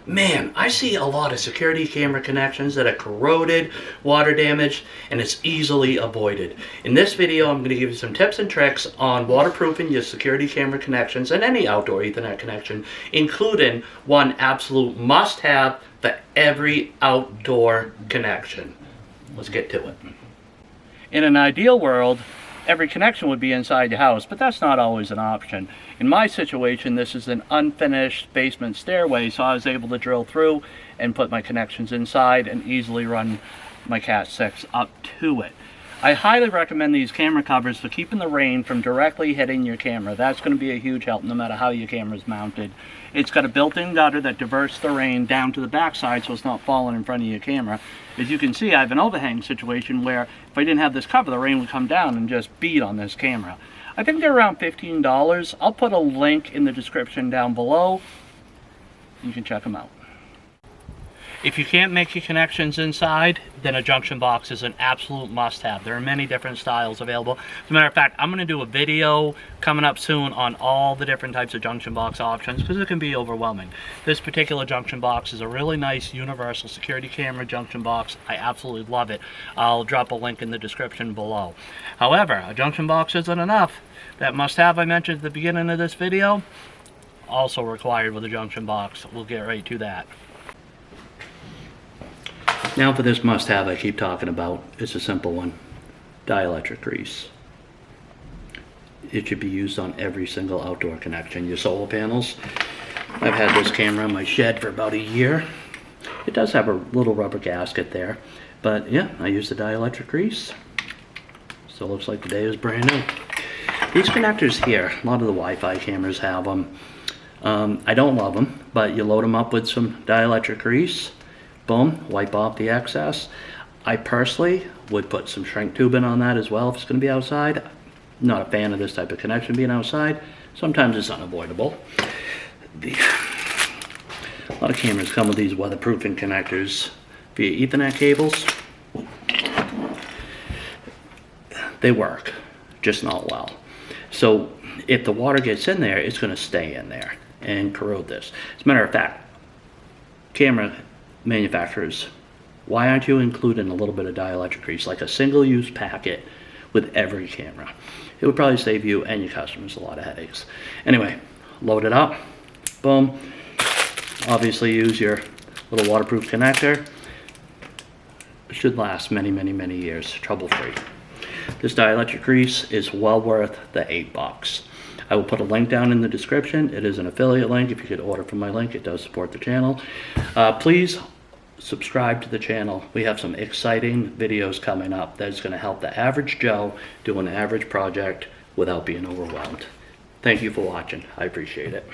Man, I see a lot of security camera connections that are corroded, water damaged, and it's easily avoided. In this video, I'm going to give you some tips and tricks on waterproofing your security camera connections and any outdoor Ethernet connection, including one absolute must-have for every outdoor connection. Let's get to it. In an ideal world, every connection would be inside your house, but that's not always an option. In my situation, this is an unfinished basement stairway, so I was able to drill through and put my connections inside and easily run my Cat 6 up to it. I highly recommend these camera covers for keeping the rain from directly hitting your camera. That's going to be a huge help no matter how your camera is mounted. It's got a built-in gutter that diverts the rain down to the backside so it's not falling in front of your camera. As you can see, I have an overhang situation where if I didn't have this cover, the rain would come down and just beat on this camera. I think they're around $15. I'll put a link in the description down below. You can check them out. If you can't make your connections inside, then a junction box is an absolute must-have. There are many different styles available. As a matter of fact, I'm going to do a video coming up soon on all the different types of junction box options because it can be overwhelming. This particular junction box is a really nice universal security camera junction box. I absolutely love it. I'll drop a link in the description below. However, a junction box isn't enough. That must-have I mentioned at the beginning of this video, also required with a junction box. We'll get right to that. Now for this must-have I keep talking about. It's a simple one. Dielectric grease. It should be used on every single outdoor connection. Your solar panels. I've had this camera in my shed for about a year. It does have a little rubber gasket there. But yeah, I use the dielectric grease. Still looks like the day is brand new. These connectors here, a lot of the Wi-Fi cameras have them. I don't love them, but you load them up with some dielectric grease. Boom, wipe off the excess. I personally would put some shrink tubing on that as well if it's going to be outside. Not a fan of this type of connection being outside. Sometimes it's unavoidable. A lot of cameras come with these weatherproofing connectors via Ethernet cables. They work, just not well. So if the water gets in there, it's going to stay in there and corrode this. As a matter of fact, camera manufacturers, why aren't you including a little bit of dielectric grease, like a single-use packet with every camera? It would probably save you and your customers a lot of headaches. Anyway, load it up, boom. Obviously use your little waterproof connector. It should last many, many, many years, trouble-free. This dielectric grease is well worth the $8. I will put a link down in the description. It is an affiliate link. If you could order from my link, it does support the channel. Please subscribe to the channel. We have some exciting videos coming up that's going to help the average Joe do an average project without being overwhelmed. Thank you for watching. I appreciate it.